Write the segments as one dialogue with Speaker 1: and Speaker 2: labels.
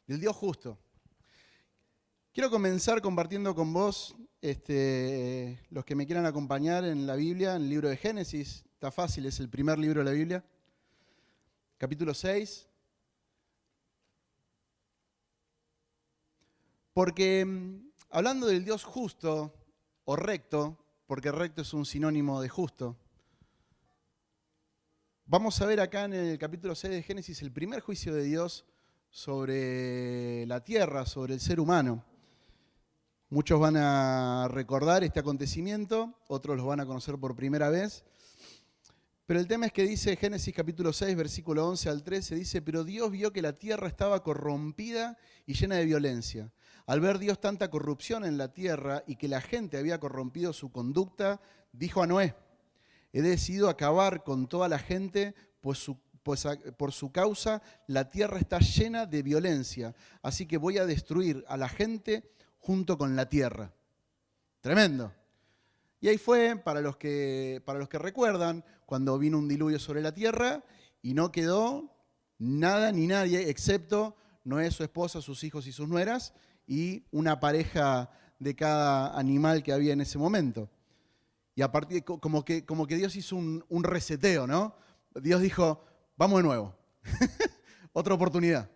Speaker 1: del Dios justo. Quiero comenzar compartiendo con vos, los que me quieran acompañar en la Biblia, en el libro de Génesis. Está fácil, es el primer libro de la Biblia. Capítulo 6. Porque hablando del Dios justo o recto, porque recto es un sinónimo de justo, vamos a ver acá en el capítulo 6 de Génesis el primer juicio de Dios sobre la tierra, sobre el ser humano. Muchos van a recordar este acontecimiento, otros los van a conocer por primera vez. Pero el tema es que dice Génesis capítulo 6, versículo 11 al 13, dice: pero Dios vio que la tierra estaba corrompida y llena de violencia. Al ver Dios tanta corrupción en la tierra y que la gente había corrompido su conducta, dijo a Noé: he decidido acabar con toda la gente, pues por su causa la tierra está llena de violencia. Así que voy a destruir a la gente junto con la tierra. Tremendo. Y ahí fue, para los que recuerdan, cuando vino un diluvio sobre la tierra y no quedó nada ni nadie, excepto Noé, su esposa, sus hijos y sus nueras, y una pareja de cada animal que había en ese momento. Y a partir como que Dios hizo un reseteo, ¿no? Dios dijo: vamos de nuevo. Otra oportunidad.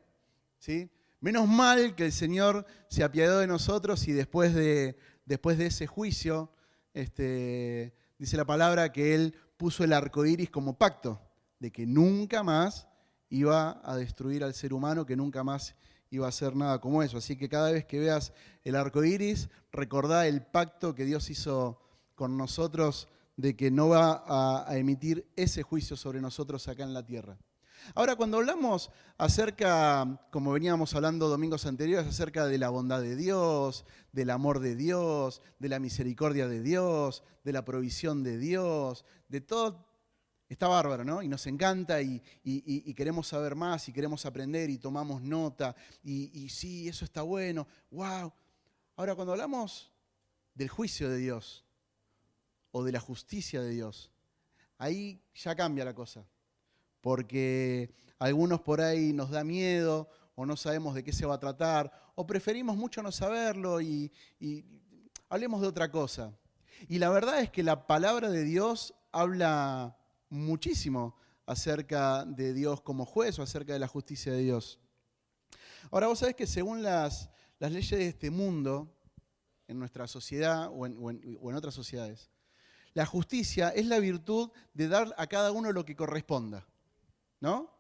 Speaker 1: ¿Sí? Menos mal que el Señor se apiadó de nosotros y después de ese juicio, dice la palabra que Él puso el arco iris como pacto, de que nunca más iba a destruir al ser humano, que nunca más iba a hacer nada como eso. Así que cada vez que veas el arco iris, recordá el pacto que Dios hizo con nosotros de que no va a emitir ese juicio sobre nosotros acá en la tierra. Ahora, cuando hablamos acerca, como veníamos hablando domingos anteriores, acerca de la bondad de Dios, del amor de Dios, de la misericordia de Dios, de la provisión de Dios, de todo, está bárbaro, ¿no? Y nos encanta y queremos saber más y queremos aprender y tomamos nota y sí, eso está bueno, wow. Ahora, cuando hablamos del juicio de Dios o de la justicia de Dios, ahí ya cambia la cosa. Porque a algunos por ahí nos da miedo o no sabemos de qué se va a tratar o preferimos mucho no saberlo y hablemos de otra cosa. Y la verdad es que la palabra de Dios habla muchísimo acerca de Dios como juez o acerca de la justicia de Dios. Ahora, vos sabés que según las leyes de este mundo, en nuestra sociedad o en otras sociedades, la justicia es la virtud de dar a cada uno lo que corresponda, ¿no?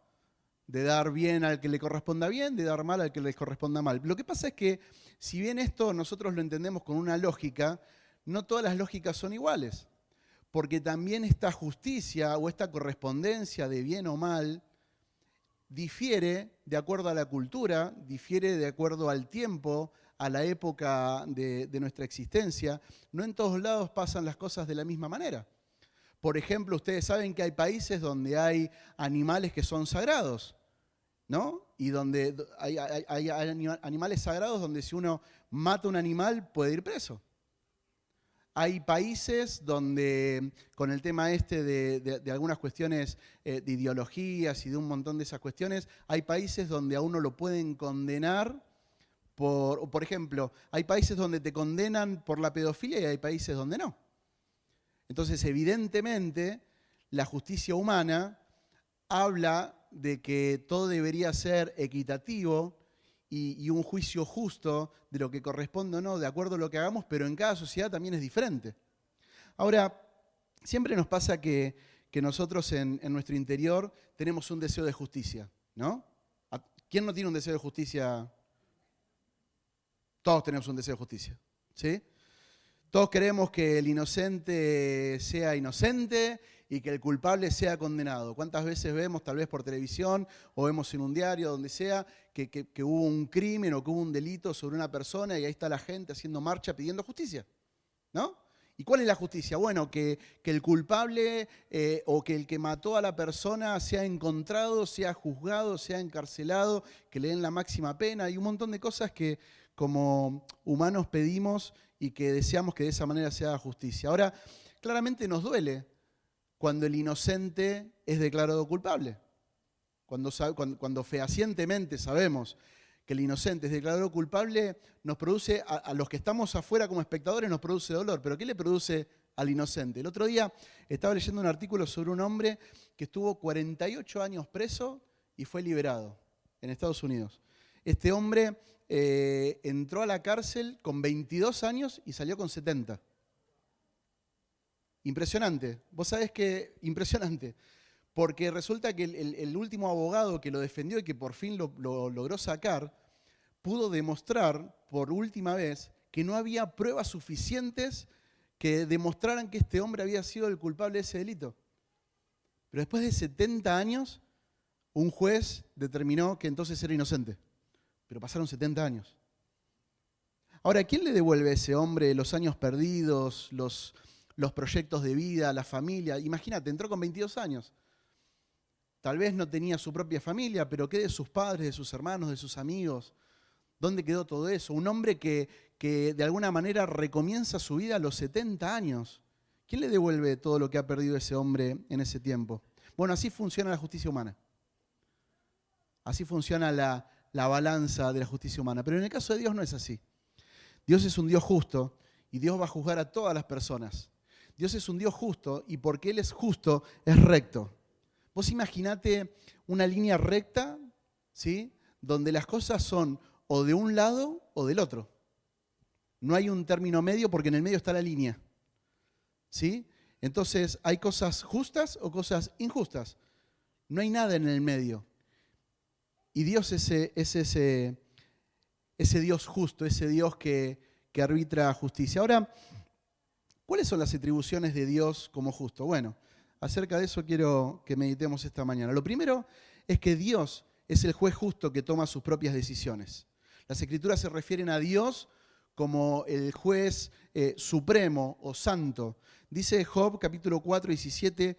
Speaker 1: De dar bien al que le corresponda bien, de dar mal al que le corresponda mal. Lo que pasa es que, si bien esto nosotros lo entendemos con una lógica, no todas las lógicas son iguales. Porque también esta justicia o esta correspondencia de bien o mal difiere de acuerdo a la cultura, difiere de acuerdo al tiempo, a la época de nuestra existencia. No en todos lados pasan las cosas de la misma manera. Por ejemplo, ustedes saben que hay países donde hay animales que son sagrados, ¿no? Y donde hay animales sagrados donde si uno mata un animal puede ir preso. Hay países donde, con el tema de algunas cuestiones de ideologías y de un montón de esas cuestiones, hay países donde a uno lo pueden condenar por ejemplo, hay países donde te condenan por la pedofilia y hay países donde no. Entonces, evidentemente, la justicia humana habla de que todo debería ser equitativo y un juicio justo de lo que corresponde o no, de acuerdo a lo que hagamos, pero en cada sociedad también es diferente. Ahora, siempre nos pasa que nosotros en nuestro interior tenemos un deseo de justicia, ¿no? ¿Quién no tiene un deseo de justicia? Todos tenemos un deseo de justicia, ¿sí? Todos queremos que el inocente sea inocente y que el culpable sea condenado. ¿Cuántas veces vemos, tal vez por televisión o vemos en un diario, donde sea, que hubo un crimen o que hubo un delito sobre una persona y ahí está la gente haciendo marcha pidiendo justicia, ¿no? ¿Y cuál es la justicia? Bueno, que el culpable o que el que mató a la persona sea encontrado, sea juzgado, sea encarcelado, que le den la máxima pena y un montón de cosas que como humanos pedimos y que deseamos que de esa manera se haga justicia. Ahora, claramente nos duele cuando el inocente es declarado culpable. Cuando fehacientemente sabemos que el inocente es declarado culpable, nos produce, a los que estamos afuera como espectadores, nos produce dolor. ¿Pero qué le produce al inocente? El otro día estaba leyendo un artículo sobre un hombre que estuvo 48 años preso y fue liberado en Estados Unidos. Este hombre entró a la cárcel con 22 años y salió con 70. Impresionante. Vos sabés que impresionante. Porque resulta que el último abogado que lo defendió y que por fin lo logró sacar, pudo demostrar por última vez que no había pruebas suficientes que demostraran que este hombre había sido el culpable de ese delito. Pero después de 70 años, un juez determinó que entonces era inocente. Pero pasaron 70 años. Ahora, ¿quién le devuelve a ese hombre los años perdidos, los proyectos de vida, la familia? Imagínate, entró con 22 años. Tal vez no tenía su propia familia, pero ¿qué de sus padres, de sus hermanos, de sus amigos? ¿Dónde quedó todo eso? Un hombre que de alguna manera recomienza su vida a los 70 años. ¿Quién le devuelve todo lo que ha perdido ese hombre en ese tiempo? Bueno, así funciona la justicia humana. Así funciona la balanza de la justicia humana. Pero en el caso de Dios no es así. Dios es un Dios justo y Dios va a juzgar a todas las personas. Dios es un Dios justo y porque Él es justo, es recto. Vos imaginate una línea recta, ¿sí?, donde las cosas son o de un lado o del otro. No hay un término medio porque en el medio está la línea. ¿Sí? Entonces, ¿hay cosas justas o cosas injustas? No hay nada en el medio. Y Dios es ese Dios justo, ese Dios que arbitra justicia. Ahora, ¿cuáles son las atribuciones de Dios como justo? Bueno, acerca de eso quiero que meditemos esta mañana. Lo primero es que Dios es el juez justo que toma sus propias decisiones. Las Escrituras se refieren a Dios como el juez supremo o santo. Dice Job, capítulo 4, 17,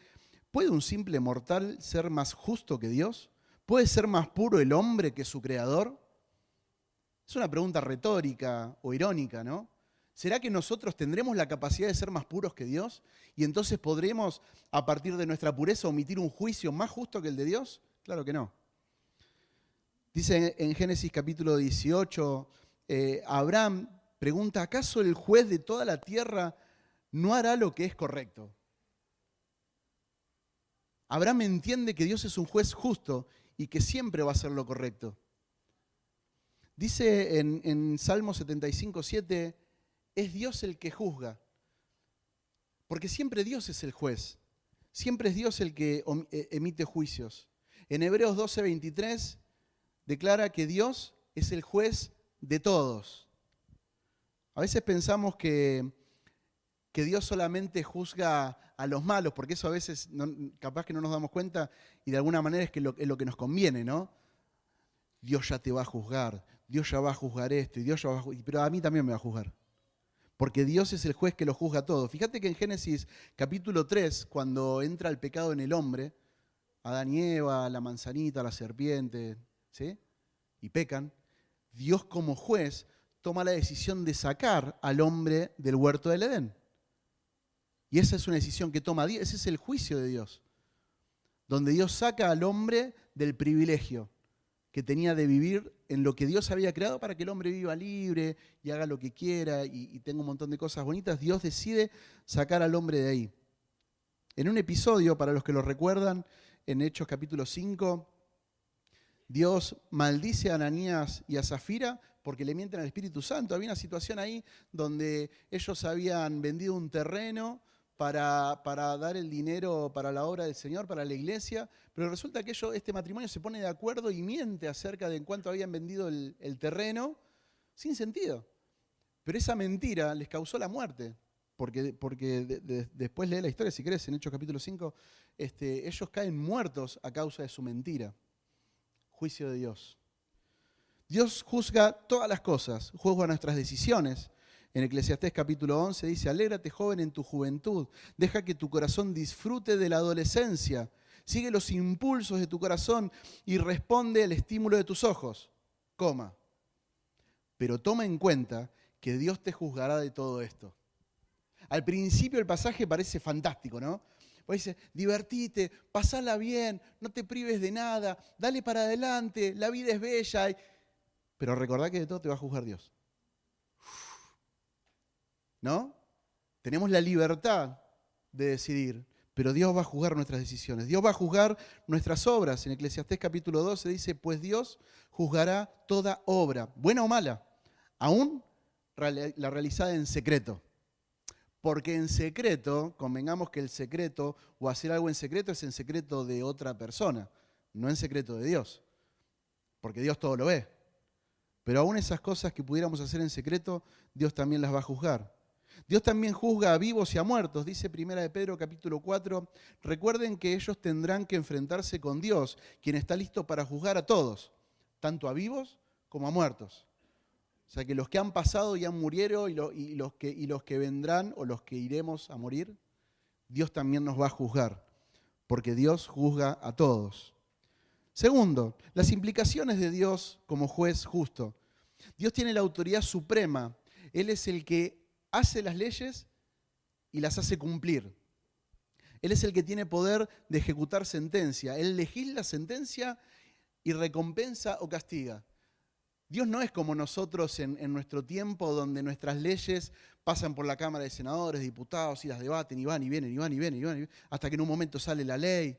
Speaker 1: ¿puede un simple mortal ser más justo que Dios? ¿Puede ser más puro el hombre que su creador? Es una pregunta retórica o irónica, ¿no? ¿Será que nosotros tendremos la capacidad de ser más puros que Dios? ¿Y entonces podremos, a partir de nuestra pureza, omitir un juicio más justo que el de Dios? Claro que no. Dice en Génesis capítulo 18, Abraham pregunta, ¿acaso el juez de toda la tierra no hará lo que es correcto? Abraham entiende que Dios es un juez justo y que siempre va a hacer lo correcto. Dice en Salmo 75, 7, es Dios el que juzga. Porque siempre Dios es el juez. Siempre es Dios el que emite juicios. En Hebreos 12, 23 declara que Dios es el juez de todos. A veces pensamos que Dios solamente juzga a los malos, porque eso a veces capaz que no nos damos cuenta y de alguna manera es lo que nos conviene, ¿no? Dios ya te va a juzgar, Dios ya va a juzgar esto, y Dios ya va a juzgar, pero a mí también me va a juzgar. Porque Dios es el juez que lo juzga todo. Fíjate que en Génesis capítulo 3, cuando entra el pecado en el hombre, Adán y Eva, la manzanita, la serpiente, ¿sí?, y pecan, Dios como juez toma la decisión de sacar al hombre del huerto del Edén. Y esa es una decisión que toma Dios, ese es el juicio de Dios, donde Dios saca al hombre del privilegio que tenía de vivir en lo que Dios había creado para que el hombre viva libre y haga lo que quiera y tenga un montón de cosas bonitas. Dios decide sacar al hombre de ahí. En un episodio, para los que lo recuerdan, en Hechos capítulo 5, Dios maldice a Ananías y a Zafira porque le mienten al Espíritu Santo. Había una situación ahí donde ellos habían vendido un terreno para dar el dinero para la obra del Señor, para la iglesia, pero resulta que este matrimonio se pone de acuerdo y miente acerca de en cuánto habían vendido el terreno, sin sentido. Pero esa mentira les causó la muerte, porque después lee la historia, si querés, en Hechos capítulo 5, ellos caen muertos a causa de su mentira. Juicio de Dios. Dios juzga todas las cosas, juzga nuestras decisiones. En Eclesiastés capítulo 11 dice, alégrate joven en tu juventud, deja que tu corazón disfrute de la adolescencia, sigue los impulsos de tu corazón y responde al estímulo de tus ojos, coma. Pero toma en cuenta que Dios te juzgará de todo esto. Al principio el pasaje parece fantástico, ¿no? Pues dice, divertite, pasala bien, no te prives de nada, dale para adelante, la vida es bella. pero recordá que de todo te va a juzgar Dios. ¿No? Tenemos la libertad de decidir, pero Dios va a juzgar nuestras decisiones. Dios va a juzgar nuestras obras. En Eclesiastés capítulo 12 dice, pues Dios juzgará toda obra, buena o mala, aún la realizada en secreto. Porque en secreto, convengamos que el secreto o hacer algo en secreto es en secreto de otra persona, no en secreto de Dios. Porque Dios todo lo ve. Pero aún esas cosas que pudiéramos hacer en secreto, Dios también las va a juzgar. Dios también juzga a vivos y a muertos, dice 1 de Pedro capítulo 4. Recuerden que ellos tendrán que enfrentarse con Dios, quien está listo para juzgar a todos, tanto a vivos como a muertos. O sea que los que han pasado ya murieron y los que vendrán o los que iremos a morir, Dios también nos va a juzgar, porque Dios juzga a todos. Segundo, las implicaciones de Dios como juez justo. Dios tiene la autoridad suprema. Él es el que hace las leyes y las hace cumplir. Él es el que tiene poder de ejecutar sentencia. Él legisla sentencia y recompensa o castiga. Dios no es como nosotros en nuestro tiempo, donde nuestras leyes pasan por la Cámara de Senadores, Diputados, y las debaten, y van y vienen, y van y vienen, y van y vienen, hasta que en un momento sale la ley,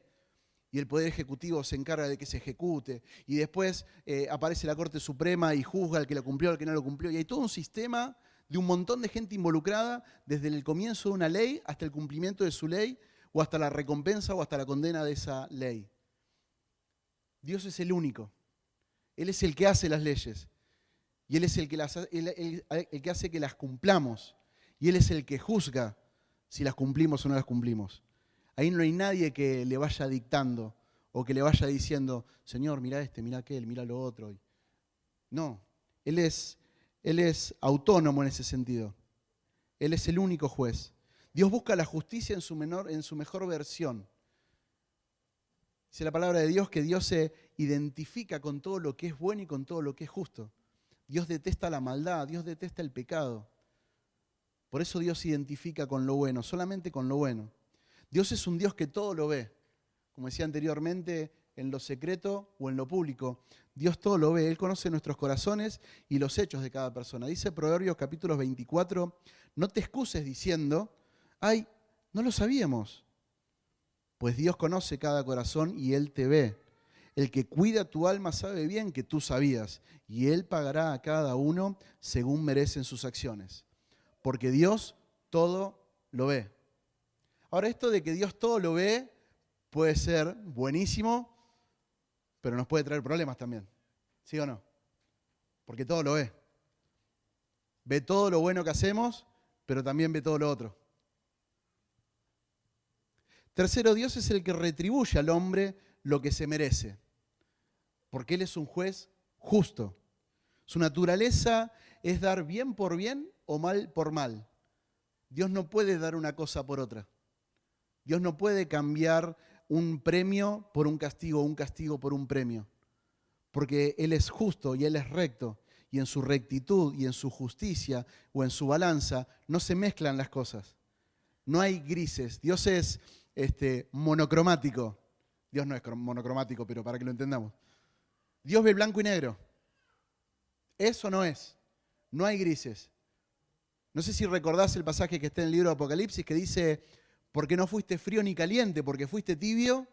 Speaker 1: y el Poder Ejecutivo se encarga de que se ejecute, y después aparece la Corte Suprema y juzga al que lo cumplió, al que no lo cumplió, y hay todo un sistema de un montón de gente involucrada, desde el comienzo de una ley hasta el cumplimiento de su ley, o hasta la recompensa o hasta la condena de esa ley. Dios es el único. Él es el que hace las leyes. Y Él es el que hace que las cumplamos. Y Él es el que juzga si las cumplimos o no las cumplimos. Ahí no hay nadie que le vaya dictando o que le vaya diciendo, Señor, mira mira aquel, mira lo otro. No, Él es autónomo en ese sentido. Él es el único juez. Dios busca la justicia en su mejor versión. Dice la palabra de Dios que Dios se identifica con todo lo que es bueno y con todo lo que es justo. Dios detesta la maldad, Dios detesta el pecado. Por eso Dios se identifica con lo bueno, solamente con lo bueno. Dios es un Dios que todo lo ve. Como decía anteriormente, en lo secreto o en lo público. Dios todo lo ve. Él conoce nuestros corazones y los hechos de cada persona. Dice Proverbios capítulo 24, no te excuses diciendo, ay, no lo sabíamos. Pues Dios conoce cada corazón y Él te ve. El que cuida tu alma sabe bien que tú sabías, y Él pagará a cada uno según merecen sus acciones. Porque Dios todo lo ve. Ahora, esto de que Dios todo lo ve puede ser buenísimo, pero nos puede traer problemas también. ¿Sí o no? Porque todo lo ve. Ve todo lo bueno que hacemos, pero también ve todo lo otro. Tercero, Dios es el que retribuye al hombre lo que se merece, porque Él es un juez justo. Su naturaleza es dar bien por bien o mal por mal. Dios no puede dar una cosa por otra. Dios no puede cambiar un premio por un castigo por un premio, porque Él es justo y Él es recto, y en su rectitud y en su justicia o en su balanza no se mezclan las cosas. No hay grises. Dios es monocromático. Dios no es monocromático, pero para que lo entendamos. Dios ve blanco y negro. Eso no es. No hay grises. No sé si recordás el pasaje que está en el libro de Apocalipsis que dice, porque no fuiste frío ni caliente, porque fuiste tibio.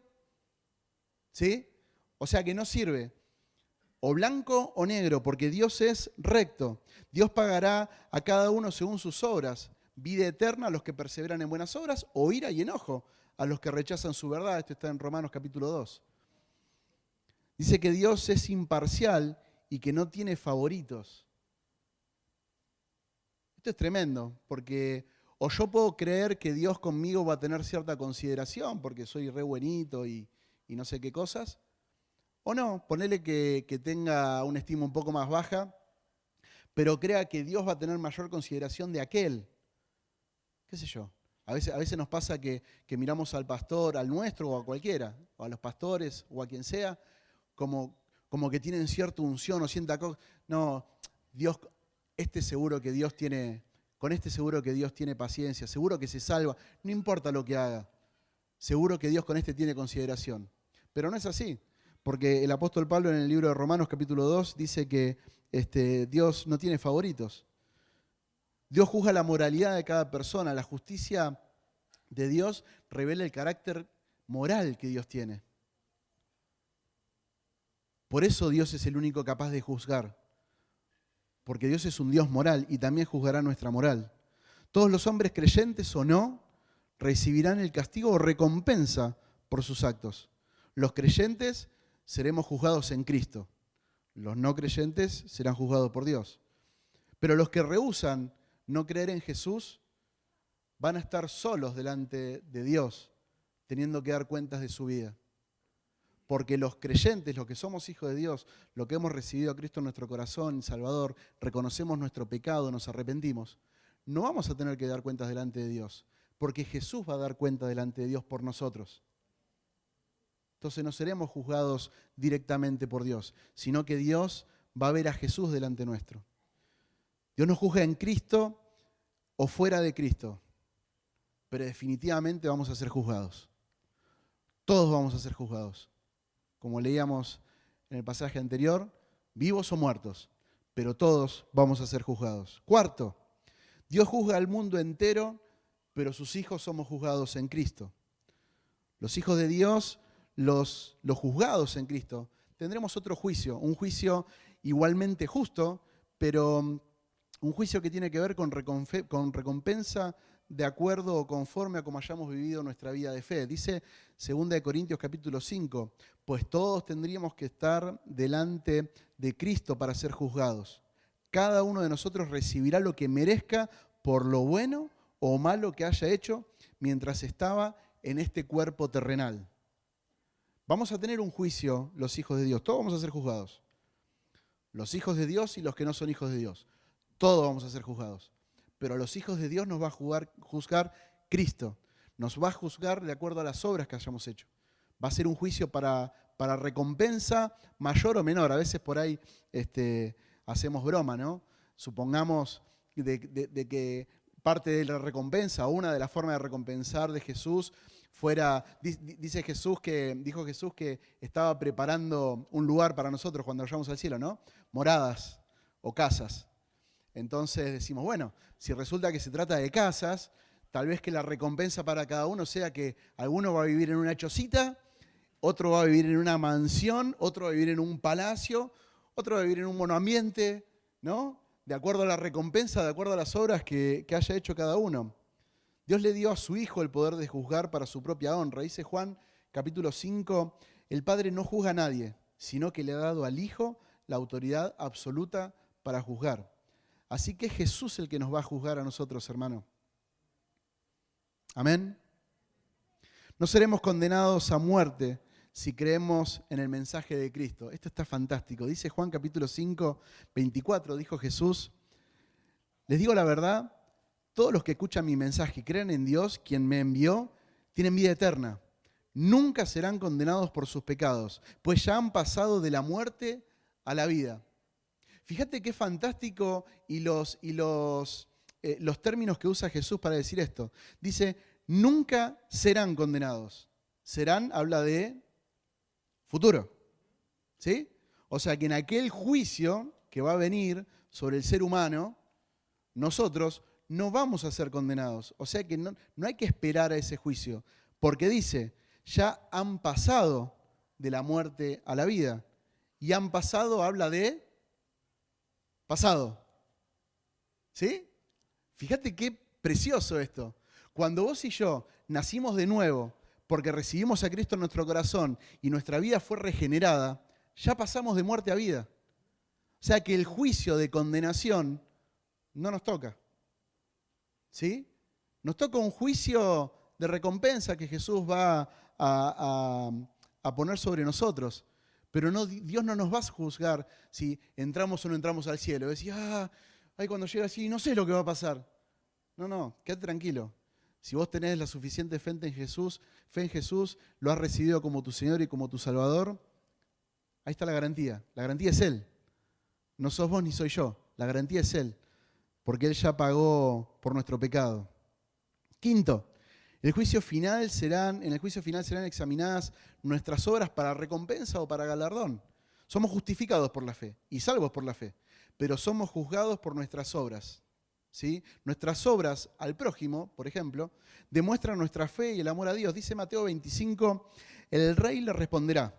Speaker 1: ¿Sí? O sea que no sirve. O blanco o negro, porque Dios es recto. Dios pagará a cada uno según sus obras. Vida eterna a los que perseveran en buenas obras, o ira y enojo a los que rechazan su verdad. Esto está en Romanos capítulo 2. Dice que Dios es imparcial y que no tiene favoritos. Esto es tremendo, porque o yo puedo creer que Dios conmigo va a tener cierta consideración, porque soy re buenito y no sé qué cosas, o no, ponele que tenga una estima un poco más baja, pero crea que Dios va a tener mayor consideración de aquel. ¿Qué sé yo? A veces nos pasa que miramos al pastor, al nuestro o a cualquiera, o a los pastores o a quien sea, como que tienen cierta unción o cierta cosa. No, Dios, seguro que Dios tiene, con seguro que Dios tiene paciencia, seguro que se salva, no importa lo que haga, seguro que Dios con tiene consideración. Pero no es así, porque el apóstol Pablo en el libro de Romanos capítulo 2 dice que Dios no tiene favoritos. Dios juzga la moralidad de cada persona. La justicia de Dios revela el carácter moral que Dios tiene. Por eso Dios es el único capaz de juzgar. Porque Dios es un Dios moral y también juzgará nuestra moral. Todos los hombres creyentes o no recibirán el castigo o recompensa por sus actos. Los creyentes seremos juzgados en Cristo. Los no creyentes serán juzgados por Dios. Pero los que rehúsan no creer en Jesús van a estar solos delante de Dios, teniendo que dar cuentas de su vida. Porque los creyentes, los que somos hijos de Dios, los que hemos recibido a Cristo en nuestro corazón, Salvador, reconocemos nuestro pecado, nos arrepentimos, no vamos a tener que dar cuentas delante de Dios, porque Jesús va a dar cuenta delante de Dios por nosotros. Entonces no seremos juzgados directamente por Dios, sino que Dios va a ver a Jesús delante nuestro. Dios nos juzga en Cristo o fuera de Cristo, pero definitivamente vamos a ser juzgados. Todos vamos a ser juzgados. Como leíamos en el pasaje anterior, vivos o muertos, pero todos vamos a ser juzgados. Cuarto, Dios juzga al mundo entero, pero sus hijos somos juzgados en Cristo. Los hijos de Dios, los juzgados en Cristo, tendremos otro juicio, un juicio igualmente justo, pero un juicio que tiene que ver con recompensa de acuerdo o conforme a como hayamos vivido nuestra vida de fe. Dice 2 Corintios capítulo 5, pues todos tendríamos que estar delante de Cristo para ser juzgados. Cada uno de nosotros recibirá lo que merezca por lo bueno o malo que haya hecho mientras estaba en este cuerpo terrenal. Vamos a tener un juicio los hijos de Dios, todos vamos a ser juzgados. Los hijos de Dios y los que no son hijos de Dios. Todos vamos a ser juzgados. Pero a los hijos de Dios nos va a juzgar Cristo. Nos va a juzgar de acuerdo a las obras que hayamos hecho. Va a ser un juicio para recompensa mayor o menor. A veces por ahí hacemos broma, ¿no? Supongamos de que parte de la recompensa, una de las formas de recompensar de Jesús fuera, dijo Jesús que estaba preparando un lugar para nosotros cuando vayamos al cielo, ¿no? Moradas o casas. Entonces decimos, bueno, si resulta que se trata de casas, tal vez que la recompensa para cada uno sea que alguno va a vivir en una chocita, otro va a vivir en una mansión, otro va a vivir en un palacio, otro va a vivir en un monoambiente, ¿no? De acuerdo a la recompensa, de acuerdo a las obras que haya hecho cada uno. Dios le dio a su Hijo el poder de juzgar para su propia honra. Dice Juan capítulo 5, el Padre no juzga a nadie, sino que le ha dado al Hijo la autoridad absoluta para juzgar. Así que es Jesús el que nos va a juzgar a nosotros, hermano. Amén. No seremos condenados a muerte si creemos en el mensaje de Cristo. Esto está fantástico. Dice Juan capítulo 5, 24, dijo Jesús, les digo la verdad, todos los que escuchan mi mensaje y creen en Dios, quien me envió, tienen vida eterna. Nunca serán condenados por sus pecados, pues ya han pasado de la muerte a la vida. Fíjate qué fantástico y los términos que usa Jesús para decir esto. Dice, nunca serán condenados. Serán, habla de futuro. ¿Sí? O sea que en aquel juicio que va a venir sobre el ser humano, nosotros no vamos a ser condenados. O sea que no hay que esperar a ese juicio. Porque dice, ya han pasado de la muerte a la vida. Y han pasado, habla de pasado. ¿Sí? Fíjate qué precioso esto. Cuando vos y yo nacimos de nuevo porque recibimos a Cristo en nuestro corazón y nuestra vida fue regenerada, ya pasamos de muerte a vida. O sea que el juicio de condenación no nos toca. ¿Sí? Nos toca un juicio de recompensa que Jesús va a poner sobre nosotros. Pero no, Dios no nos va a juzgar si entramos o no entramos al cielo. Decir, cuando llega así, no sé lo que va a pasar. No, quédate tranquilo. Si vos tenés la suficiente fe en Jesús, lo has recibido como tu Señor y como tu Salvador, ahí está la garantía. La garantía es Él. No sos vos ni soy yo. La garantía es Él. Porque Él ya pagó por nuestro pecado. Quinto, en el juicio final serán examinadas nuestras obras para recompensa o para galardón. Somos justificados por la fe y salvos por la fe. pero somos juzgados por nuestras obras. ¿Sí? Nuestras obras al prójimo, por ejemplo, demuestran nuestra fe y el amor a Dios. Dice Mateo 25, el rey le responderá: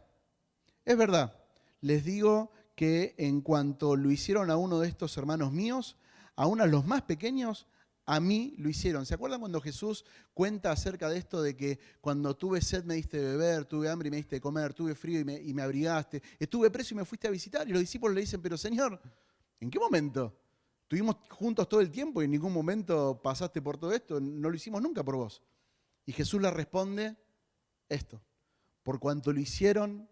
Speaker 1: es verdad, les digo que en cuanto lo hicieron a uno de estos hermanos míos, aún a los más pequeños, a mí lo hicieron. ¿Se acuerdan cuando Jesús cuenta acerca de esto de que cuando tuve sed me diste de beber, tuve hambre y me diste de comer, tuve frío y me abrigaste, estuve preso y me fuiste a visitar? Y los discípulos le dicen: pero Señor, ¿en qué momento? Estuvimos juntos todo el tiempo y en ningún momento pasaste por todo esto, no lo hicimos nunca por vos. Y Jesús le responde esto: por cuanto lo hicieron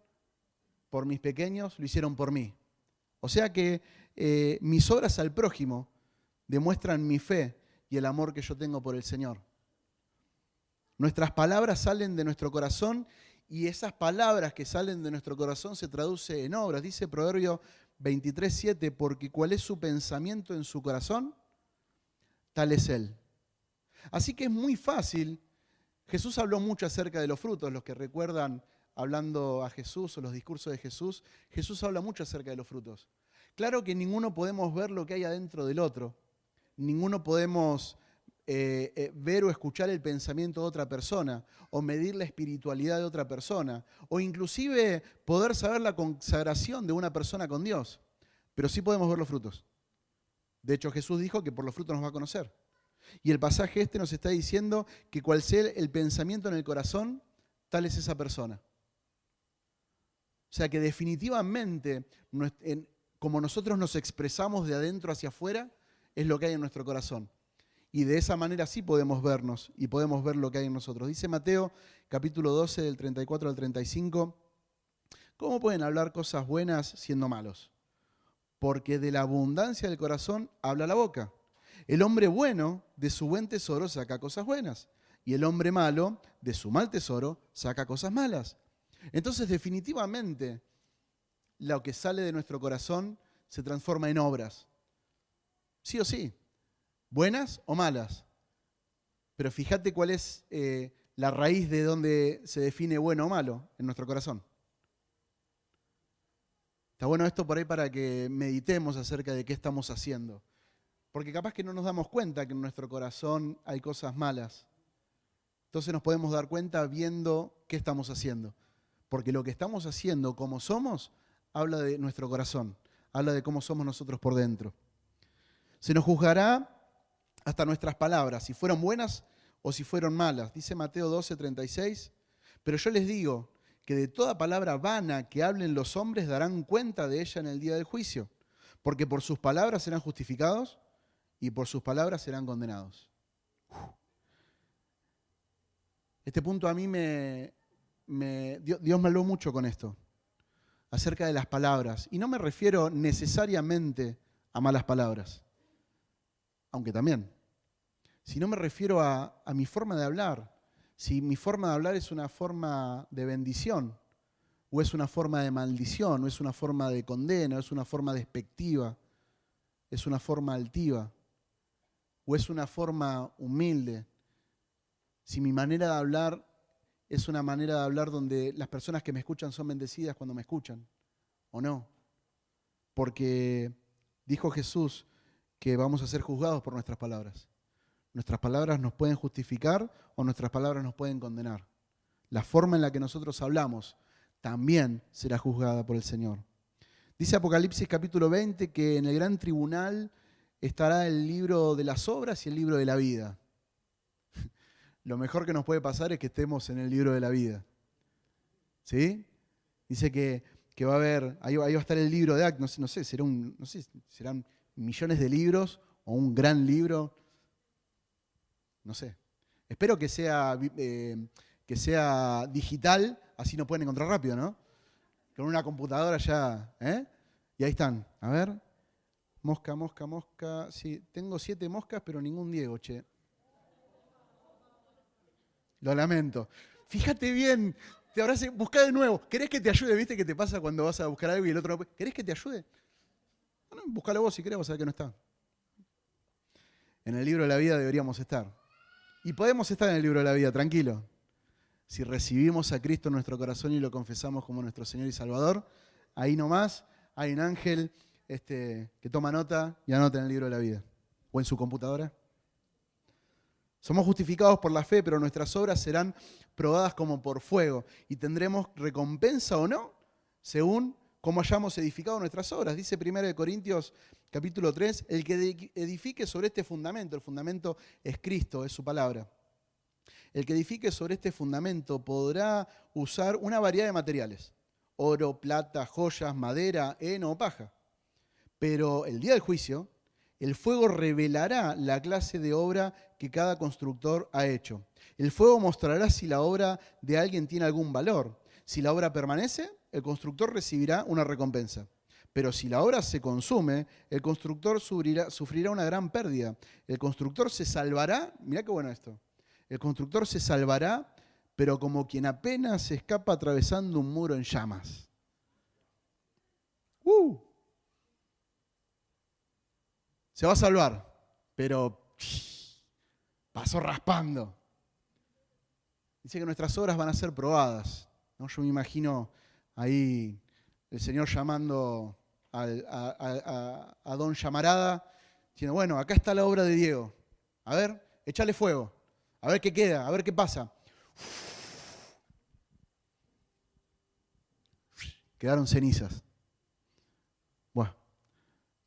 Speaker 1: por mis pequeños, lo hicieron por mí. O sea que mis obras al prójimo demuestran mi fe y el amor que yo tengo por el Señor. Nuestras palabras salen de nuestro corazón y esas palabras que salen de nuestro corazón se traducen en obras. Dice Proverbio 23:7, porque cuál es su pensamiento en su corazón, tal es él. Así que es muy fácil. Jesús habló mucho acerca de los frutos. Los que recuerdan hablando a Jesús o los discursos de Jesús, Jesús habla mucho acerca de los frutos. Claro que ninguno podemos ver lo que hay adentro del otro. Ninguno podemos ver o escuchar el pensamiento de otra persona, o medir la espiritualidad de otra persona, o inclusive poder saber la consagración de una persona con Dios. Pero sí podemos ver los frutos. De hecho, Jesús dijo que por los frutos nos va a conocer. Y el pasaje este nos está diciendo que cual sea el pensamiento en el corazón, tal es esa persona. O sea que definitivamente, como nosotros nos expresamos de adentro hacia afuera, es lo que hay en nuestro corazón. Y de esa manera sí podemos vernos y podemos ver lo que hay en nosotros. Dice Mateo, capítulo 12, del 34 al 35, ¿cómo pueden hablar cosas buenas siendo malos? Porque de la abundancia del corazón habla la boca. El hombre bueno de su buen tesoro saca cosas buenas, y el hombre malo de su mal tesoro saca cosas malas. Entonces, definitivamente, lo que sale de nuestro corazón se transforma en obras. Sí o sí. Buenas o malas. Pero fíjate cuál es la raíz de donde se define bueno o malo en nuestro corazón. Está bueno esto por ahí para que meditemos acerca de qué estamos haciendo. Porque capaz que no nos damos cuenta que en nuestro corazón hay cosas malas. Entonces nos podemos dar cuenta viendo qué estamos haciendo. Porque lo que estamos haciendo, como somos, habla de nuestro corazón. Habla de cómo somos nosotros por dentro. Se nos juzgará hasta nuestras palabras, si fueron buenas o si fueron malas. Dice Mateo 12:36, pero yo les digo que de toda palabra vana que hablen los hombres darán cuenta de ella en el día del juicio, porque por sus palabras serán justificados y por sus palabras serán condenados. Este punto a mí Dios me habló mucho con esto, acerca de las palabras. Y no me refiero necesariamente a malas palabras, aunque también. Si no me refiero a mi forma de hablar, si mi forma de hablar es una forma de bendición, o es una forma de maldición, o es una forma de condena, o es una forma despectiva, es una forma altiva, o es una forma humilde. Si mi manera de hablar es una manera de hablar donde las personas que me escuchan son bendecidas cuando me escuchan, o no. Porque dijo Jesús que vamos a ser juzgados por nuestras palabras. Nuestras palabras nos pueden justificar o nuestras palabras nos pueden condenar. La forma en la que nosotros hablamos también será juzgada por el Señor. Dice Apocalipsis capítulo 20 que en el gran tribunal estará el libro de las obras y el libro de la vida. Lo mejor que nos puede pasar es que estemos en el libro de la vida. ¿Sí? Dice que va a haber, ahí va a estar el libro de actos, no sé, serán millones de libros o un gran libro. No sé. Espero que sea digital, así nos pueden encontrar rápido, ¿no? Con una computadora ya, Y ahí están. A ver. Mosca. Sí, tengo 7 moscas, pero ningún Diego, che. Lo lamento. Fíjate bien. Buscá de nuevo. ¿Querés que te ayude? ¿Viste qué te pasa cuando vas a buscar algo y el otro no puede? ¿Querés que te ayude? Bueno, buscalo vos si querés, vas a ver que no está. En el libro de la vida deberíamos estar. Y podemos estar en el libro de la vida, tranquilo. Si recibimos a Cristo en nuestro corazón y lo confesamos como nuestro Señor y Salvador, ahí nomás hay un ángel que toma nota y anota en el libro de la vida o en su computadora. Somos justificados por la fe, pero nuestras obras serán probadas como por fuego y tendremos recompensa o no según cómo hayamos edificado nuestras obras. Dice 1 Corintios capítulo 3, el que edifique sobre este fundamento, el fundamento es Cristo, es su palabra. El que edifique sobre este fundamento podrá usar una variedad de materiales: oro, plata, joyas, madera, heno o paja. Pero el día del juicio, el fuego revelará la clase de obra que cada constructor ha hecho. El fuego mostrará si la obra de alguien tiene algún valor. Si la obra permanece, el constructor recibirá una recompensa. Pero si la obra se consume, el constructor sufrirá una gran pérdida. El constructor se salvará, mirá qué bueno esto, el constructor se salvará, pero como quien apenas se escapa atravesando un muro en llamas. Se va a salvar, pero pasó raspando. Dice que nuestras obras van a ser probadas, ¿no? Yo me imagino ahí el Señor llamando a don Llamarada, diciendo, bueno, acá está la obra de Diego. A ver, échale fuego. A ver qué queda, a ver qué pasa. Quedaron cenizas. Bueno,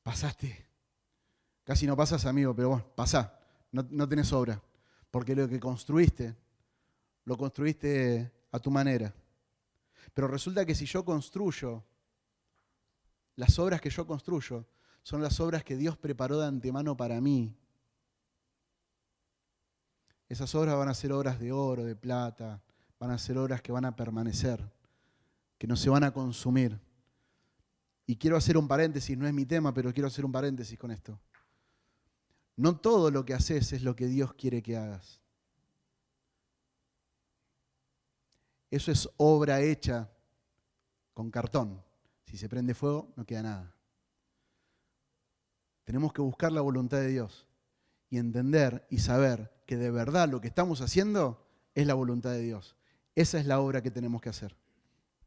Speaker 1: pasaste. Casi no pasas, amigo, pero bueno, pasá. No tenés obra. Porque lo que construiste, lo construiste a tu manera. Pero resulta que si yo construyo, las obras que yo construyo son las obras que Dios preparó de antemano para mí. Esas obras van a ser obras de oro, de plata, van a ser obras que van a permanecer, que no se van a consumir. Y quiero hacer un paréntesis, no es mi tema, pero quiero hacer un paréntesis con esto. No todo lo que haces es lo que Dios quiere que hagas. Eso es obra hecha con cartón. Si se prende fuego, no queda nada. Tenemos que buscar la voluntad de Dios y entender y saber que de verdad lo que estamos haciendo es la voluntad de Dios. Esa es la obra que tenemos que hacer.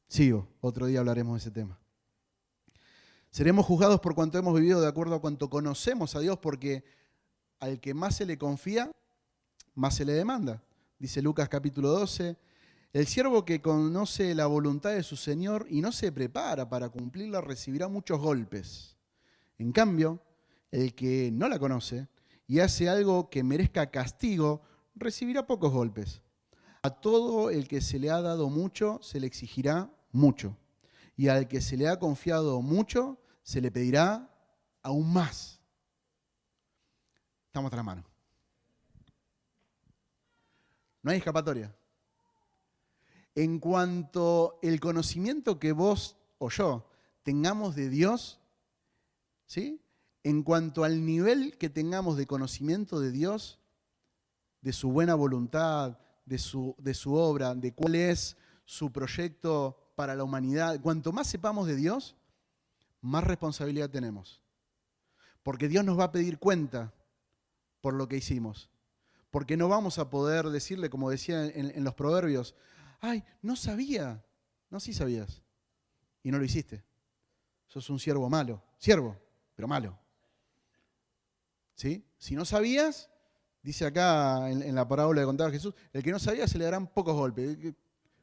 Speaker 1: Sigo, otro día hablaremos de ese tema. Seremos juzgados por cuanto hemos vivido de acuerdo a cuanto conocemos a Dios, porque al que más se le confía, más se le demanda. Dice Lucas capítulo 12, el siervo que conoce la voluntad de su Señor y no se prepara para cumplirla recibirá muchos golpes. En cambio, el que no la conoce y hace algo que merezca castigo, recibirá pocos golpes. A todo el que se le ha dado mucho, se le exigirá mucho. Y al que se le ha confiado mucho, se le pedirá aún más. Estamos a la mano. No hay escapatoria. En cuanto el conocimiento que vos o yo tengamos de Dios, ¿sí? En cuanto al nivel que tengamos de conocimiento de Dios, de su buena voluntad, de su obra, de cuál es su proyecto para la humanidad, cuanto más sepamos de Dios, más responsabilidad tenemos. Porque Dios nos va a pedir cuenta por lo que hicimos. Porque no vamos a poder decirle, como decía en los proverbios, ay, no sabía. No, sí sabías. Y no lo hiciste. Sos un siervo malo. Siervo, pero malo. ¿Sí? Si no sabías, dice acá en la parábola que contaba Jesús, el que no sabía se le darán pocos golpes.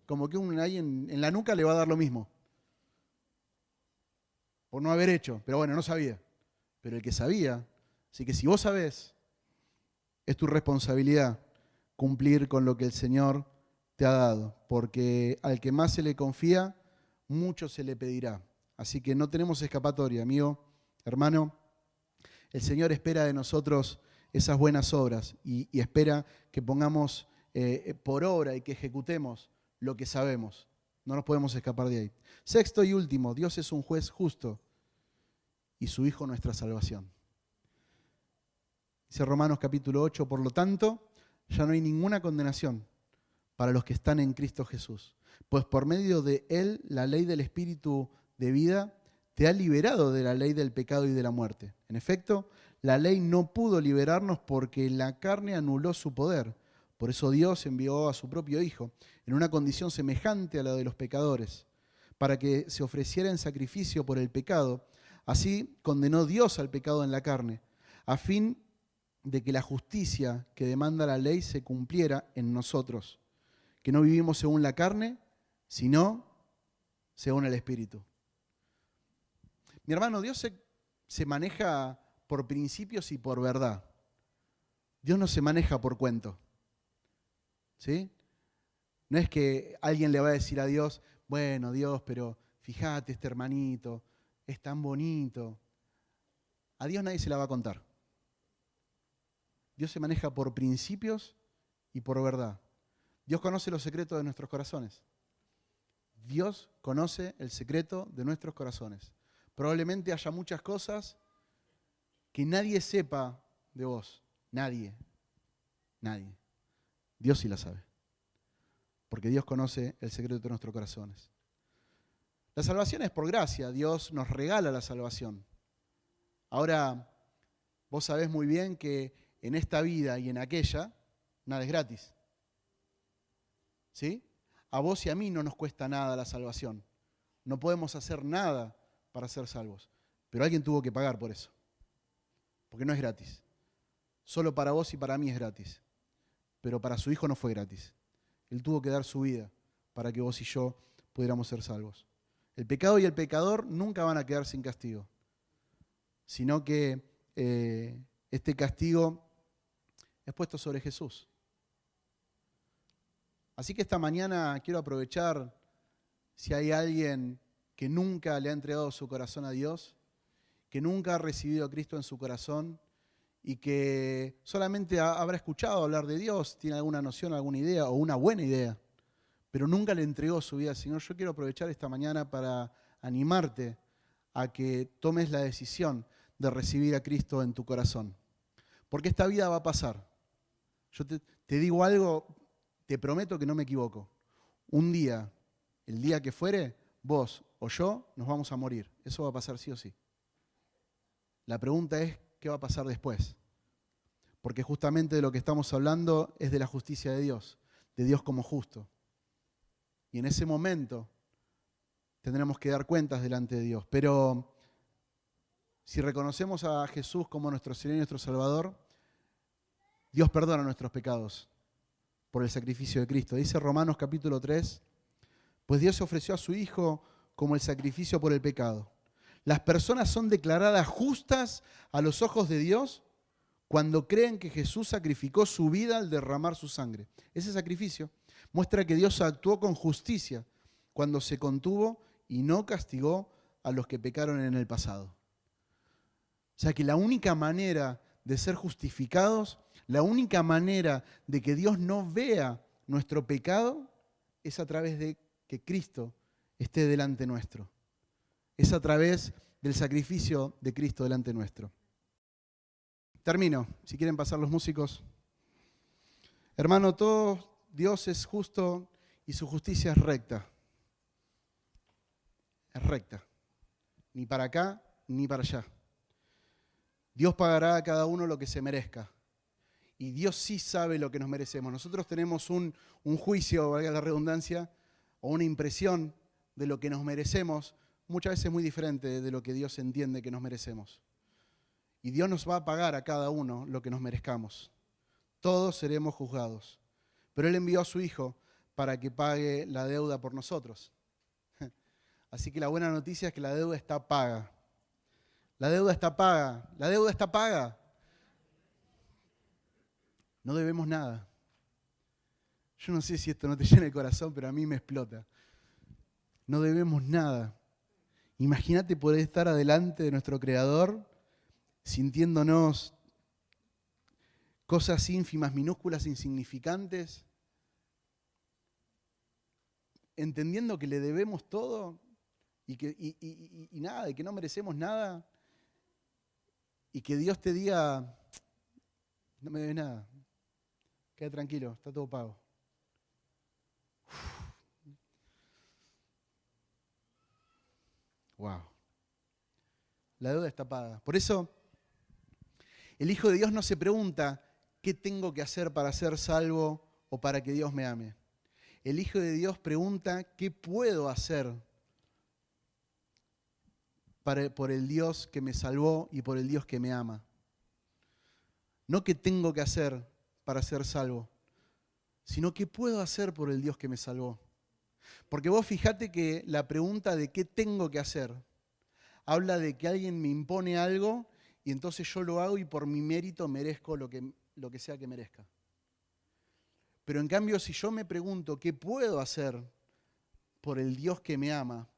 Speaker 1: Como que ahí en la nuca le va a dar lo mismo. Por no haber hecho. Pero bueno, no sabía. Pero el que sabía, así que si vos sabés, es tu responsabilidad cumplir con lo que el Señor te ha dado. Porque al que más se le confía, mucho se le pedirá. Así que no tenemos escapatoria, amigo, hermano. El Señor espera de nosotros esas buenas obras y espera que pongamos por obra y que ejecutemos lo que sabemos. No nos podemos escapar de ahí. Sexto y último, Dios es un juez justo y su Hijo nuestra salvación. Dice Romanos capítulo 8, por lo tanto, ya no hay ninguna condenación para los que están en Cristo Jesús, pues por medio de Él la ley del Espíritu de vida te ha liberado de la ley del pecado y de la muerte. En efecto, la ley no pudo liberarnos porque la carne anuló su poder. Por eso Dios envió a su propio Hijo en una condición semejante a la de los pecadores, para que se ofreciera en sacrificio por el pecado, Así condenó Dios al pecado en la carne, a fin de que la justicia que demanda la ley se cumpliera en nosotros, que no vivimos según la carne, sino según el Espíritu. Mi hermano, Dios se maneja por principios y por verdad. Dios no se maneja por cuento. ¿Sí? No es que alguien le va a decir a Dios, bueno, Dios, pero fíjate, este hermanito es tan bonito. A Dios nadie se la va a contar. Dios se maneja por principios y por verdad. Dios conoce los secretos de nuestros corazones. Dios conoce el secreto de nuestros corazones. Probablemente haya muchas cosas que nadie sepa de vos. Nadie. Nadie. Dios sí la sabe. Porque Dios conoce el secreto de nuestros corazones. La salvación es por gracia. Dios nos regala la salvación. Ahora, vos sabés muy bien que en esta vida y en aquella, nada es gratis. ¿Sí? A vos y a mí no nos cuesta nada la salvación. No podemos hacer nada para ser salvos. Pero alguien tuvo que pagar por eso. Porque no es gratis. Solo para vos y para mí es gratis. Pero para su hijo no fue gratis. Él tuvo que dar su vida para que vos y yo pudiéramos ser salvos. El pecado y el pecador nunca van a quedar sin castigo. Sino que este castigo es puesto sobre Jesús. Así que esta mañana quiero aprovechar si hay alguien que nunca le ha entregado su corazón a Dios, que nunca ha recibido a Cristo en su corazón y que solamente habrá escuchado hablar de Dios, tiene alguna noción, alguna idea o una buena idea, pero nunca le entregó su vida al Señor. Yo quiero aprovechar esta mañana para animarte a que tomes la decisión de recibir a Cristo en tu corazón. Porque esta vida va a pasar. Yo te digo algo, te prometo que no me equivoco. Un día, el día que fuere, vos o yo nos vamos a morir. Eso va a pasar sí o sí. La pregunta es, ¿qué va a pasar después? Porque justamente de lo que estamos hablando es de la justicia de Dios como justo. Y en ese momento tendremos que dar cuentas delante de Dios. Pero si reconocemos a Jesús como nuestro Señor y nuestro Salvador, Dios perdona nuestros pecados por el sacrificio de Cristo. Dice Romanos capítulo 3, pues Dios ofreció a su Hijo como el sacrificio por el pecado. Las personas son declaradas justas a los ojos de Dios cuando creen que Jesús sacrificó su vida al derramar su sangre. Ese sacrificio muestra que Dios actuó con justicia cuando se contuvo y no castigó a los que pecaron en el pasado. O sea que la única manera de ser justificados, la única manera de que Dios no vea nuestro pecado es a través de que Cristo esté delante nuestro. Es a través del sacrificio de Cristo delante nuestro. Termino, si quieren pasar los músicos. Hermano, todo Dios es justo y su justicia es recta. Es recta. Ni para acá, ni para allá. Dios pagará a cada uno lo que se merezca. Y Dios sí sabe lo que nos merecemos. Nosotros tenemos un juicio, valga la redundancia, o una impresión de lo que nos merecemos, muchas veces muy diferente de lo que Dios entiende que nos merecemos. Y Dios nos va a pagar a cada uno lo que nos merezcamos. Todos seremos juzgados. Pero Él envió a su Hijo para que pague la deuda por nosotros. Así que la buena noticia es que la deuda está paga. La deuda está paga. La deuda está paga. No debemos nada. Yo no sé si esto no te llena el corazón, pero a mí me explota. No debemos nada. Imagínate poder estar adelante de nuestro Creador sintiéndonos cosas ínfimas, minúsculas, insignificantes, entendiendo que le debemos todo y nada, y que no merecemos nada, y que Dios te diga, no me debes nada, queda tranquilo, está todo pago. Wow. La deuda está paga. Por eso, el Hijo de Dios no se pregunta qué tengo que hacer para ser salvo o para que Dios me ame. El Hijo de Dios pregunta qué puedo hacer por el Dios que me salvó y por el Dios que me ama. No qué tengo que hacer para ser salvo, sino qué puedo hacer por el Dios que me salvó. Porque vos fijate que la pregunta de qué tengo que hacer habla de que alguien me impone algo y entonces yo lo hago y por mi mérito merezco lo que sea que merezca. Pero en cambio, si yo me pregunto qué puedo hacer por el Dios que me ama,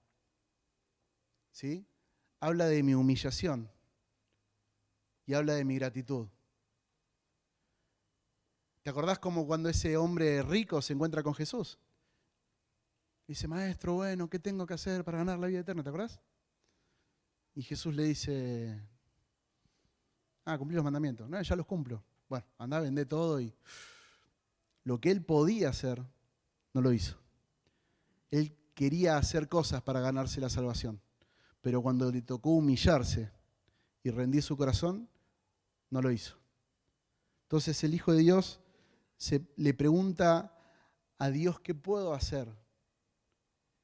Speaker 1: ¿sí? Habla de mi humillación y habla de mi gratitud. ¿Te acordás como cuando ese hombre rico se encuentra con Jesús? Dice, maestro, bueno, ¿qué tengo que hacer para ganar la vida eterna? ¿Te acordás? Y Jesús le dice, cumplí los mandamientos. No, ya los cumplo. Bueno, andá, vendé todo y lo que él podía hacer, no lo hizo. Él quería hacer cosas para ganarse la salvación, pero cuando le tocó humillarse y rendir su corazón, no lo hizo. Entonces el Hijo de Dios le pregunta a Dios, ¿qué puedo hacer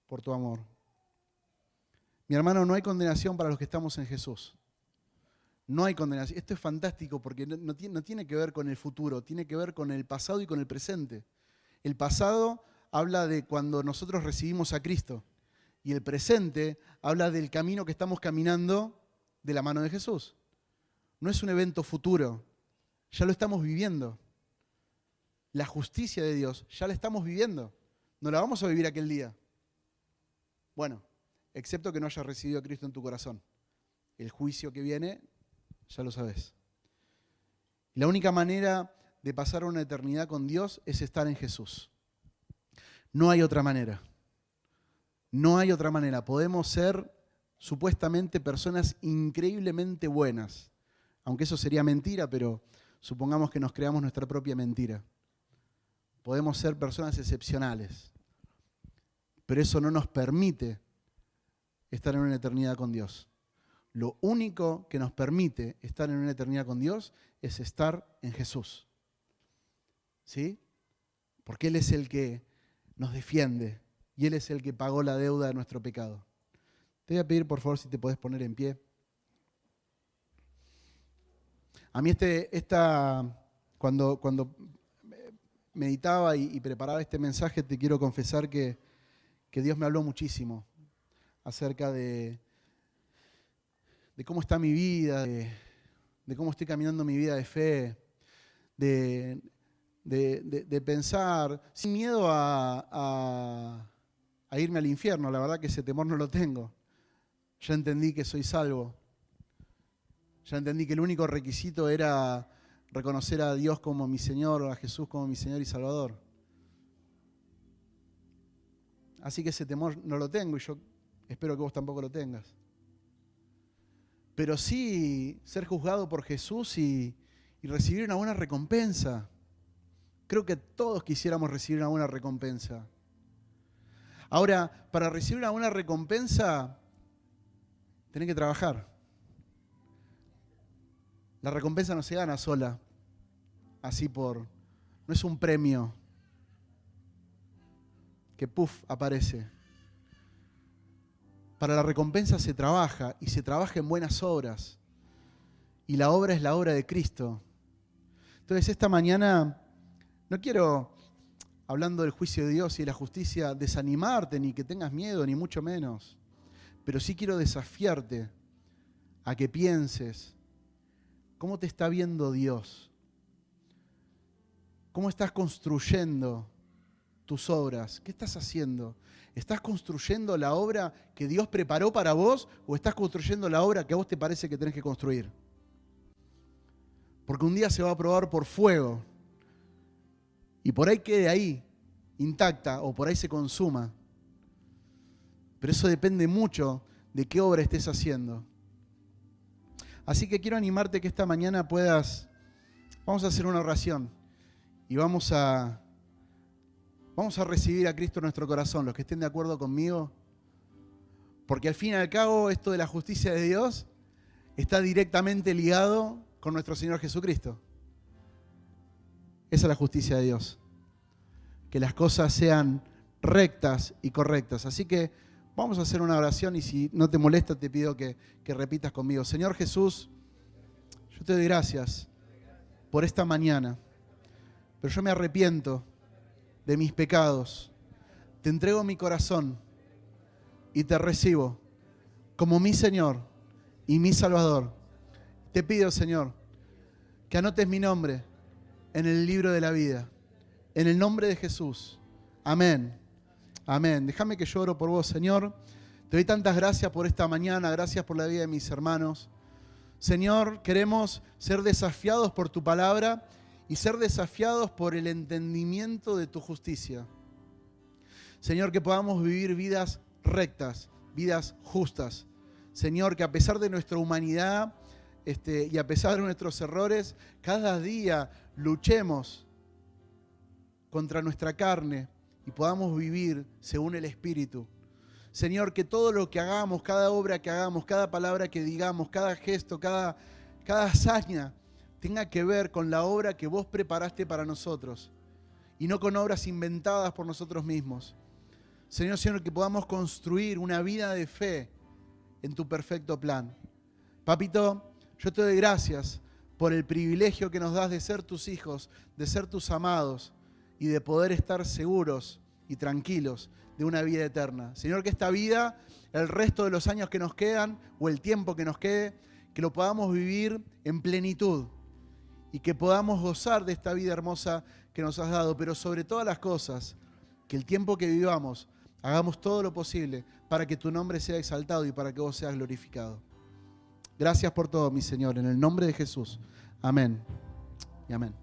Speaker 1: por tu amor? Mi hermano, no hay condenación para los que estamos en Jesús. No hay condenación. Esto es fantástico porque no tiene que ver con el futuro, tiene que ver con el pasado y con el presente. El pasado habla de cuando nosotros recibimos a Cristo y el presente habla del camino que estamos caminando de la mano de Jesús. No es un evento futuro, ya lo estamos viviendo. La justicia de Dios ya la estamos viviendo. No la vamos a vivir aquel día. Bueno, excepto que no hayas recibido a Cristo en tu corazón. El juicio que viene, ya lo sabes. La única manera de pasar una eternidad con Dios es estar en Jesús. No hay otra manera. No hay otra manera. Podemos ser supuestamente personas increíblemente buenas, aunque eso sería mentira, pero supongamos que nos creamos nuestra propia mentira. Podemos ser personas excepcionales, pero eso no nos permite estar en una eternidad con Dios. Lo único que nos permite estar en una eternidad con Dios es estar en Jesús. ¿Sí? Porque Él es el que nos defiende y Él es el que pagó la deuda de nuestro pecado. Te voy a pedir, por favor, si te podés poner en pie. A mí cuando meditaba y preparaba este mensaje, te quiero confesar que Dios me habló muchísimo acerca de cómo está mi vida, de cómo estoy caminando mi vida de fe, de pensar sin miedo a irme al infierno. La verdad que ese temor no lo tengo. Ya entendí que soy salvo. Ya entendí que el único requisito era reconocer a Dios como mi Señor, a Jesús como mi Señor y Salvador. Así que ese temor no lo tengo y yo espero que vos tampoco lo tengas. Pero sí ser juzgado por Jesús y recibir una buena recompensa. Creo que todos quisiéramos recibir una buena recompensa. Ahora, para recibir una buena recompensa, tenés que trabajar. La recompensa no se gana sola, no es un premio que aparece. Para la recompensa se trabaja y se trabaja en buenas obras. Y la obra es la obra de Cristo. Entonces esta mañana no quiero, hablando del juicio de Dios y de la justicia, desanimarte ni que tengas miedo, ni mucho menos. Pero sí quiero desafiarte a que pienses cómo te está viendo Dios. ¿Cómo estás construyendo tus obras? ¿Qué estás haciendo? ¿Estás construyendo la obra que Dios preparó para vos o estás construyendo la obra que a vos te parece que tenés que construir? Porque un día se va a probar por fuego y por ahí quede ahí, intacta, o por ahí se consuma. Pero eso depende mucho de qué obra estés haciendo. Así que quiero animarte que esta mañana vamos a hacer una oración y vamos a recibir a Cristo en nuestro corazón, los que estén de acuerdo conmigo, porque al fin y al cabo esto de la justicia de Dios está directamente ligado con nuestro Señor Jesucristo. Esa es la justicia de Dios, que las cosas sean rectas y correctas. Así que Vamos a hacer una oración y si no te molesta te pido que repitas conmigo. Señor Jesús, yo te doy gracias por esta mañana, pero yo me arrepiento de mis pecados. Te entrego mi corazón y te recibo como mi Señor y mi Salvador. Te pido, Señor, que anotes mi nombre en el libro de la vida. En el nombre de Jesús. Amén. Amén. Déjame que yo oro por vos, Señor. Te doy tantas gracias por esta mañana. Gracias por la vida de mis hermanos. Señor, queremos ser desafiados por tu palabra y ser desafiados por el entendimiento de tu justicia. Señor, que podamos vivir vidas rectas, vidas justas. Señor, que a pesar de nuestra humanidad y a pesar de nuestros errores, cada día luchemos contra nuestra carne y podamos vivir según el Espíritu. Señor, que todo lo que hagamos, cada obra que hagamos, cada palabra que digamos, cada gesto, cada hazaña, tenga que ver con la obra que vos preparaste para nosotros y no con obras inventadas por nosotros mismos. Señor, que podamos construir una vida de fe en tu perfecto plan. Papito, yo te doy gracias por el privilegio que nos das de ser tus hijos, de ser tus amados y de poder estar seguros y tranquilos de una vida eterna. Señor, que esta vida, el resto de los años que nos quedan o el tiempo que nos quede, que lo podamos vivir en plenitud y que podamos gozar de esta vida hermosa que nos has dado, pero sobre todas las cosas, que el tiempo que vivamos, hagamos todo lo posible para que tu nombre sea exaltado y para que vos seas glorificado. Gracias por todo, mi Señor, en el nombre de Jesús. Amén y amén.